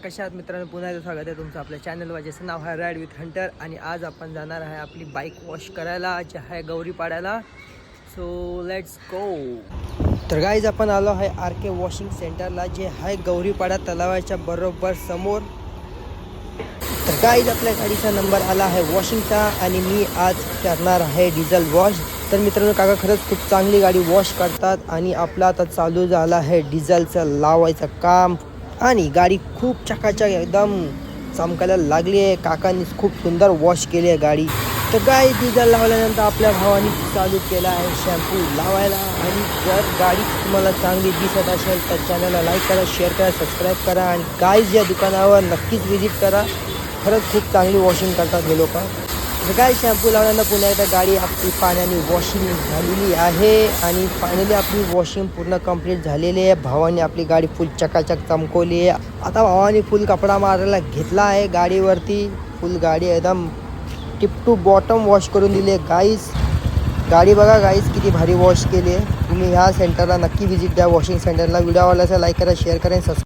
कशा आहात मित्रांनो, पुन्हा एकदा स्वागत आहे तुमचं आपल्या चॅनलवर. ज्याचं नाव आहे राईड विथ हंटर. आणि आज आपण जाणार आहे आपली बाईक वॉश करायला, जे आहे गौरीपाड्याला. So let's go. तर गाईज आपण आलो आहे आर के वॉशिंग सेंटरला, जे आहे गौरीपाडा तलावाच्या बरोबर समोर. तर गाईज आपल्या गाडीचा नंबर आला आहे वॉशिंगचा आणि मी आज करणार आहे डिझेल वॉश. तर मित्रांनो, काका खरंच खूप चांगली गाडी वॉश करतात आणि आपला आता चालू झाला आहे डिझेलचं लावायचं काम. आणि गाडी खूप चकाचक एकदम चमकायला लागली आहे. काकांनी खूप सुंदर वॉश केली आहे गाडी. तर गाडी डिझेल लावल्यानंतर आपल्या भावाने चालू केला आहे शॅम्पू लावायला. आणि जर गाडी तुम्हाला चांगली दिसत असेल तर चॅनलला लाईक करा, शेअर करा, सबस्क्राईब करा. आणि गाईज या दुकानावर नक्कीच व्हिजिट करा. खरंच खूप चांगली वॉशिंग करतात हे लोक. तर काय शॅम्पू लावल्यानं पुन्हा एकदा गाडी आपली पाण्याने वॉशिंग झालेली आहे. आणि फायनली आपली वॉशिंग पूर्ण कंप्लीट झालेली आहे. भावाने आपली गाडी फुल चकाचक चमकवली आहे. आता भावाने फुल कपडा मारायला घेतला आहे गाडीवरती. फुल गाडी एकदम टिप टू बॉटम वॉश करून दिली आहे गाईज. गाडी बघा गाईज किती भारी वॉश केली आहे. तुम्ही ह्या सेंटरला नक्की व्हिजिट द्या, वॉशिंग सेंटरला. व्हिडिओ आवडला असेल लाईक करा, शेअर करा, सबस्क्राईब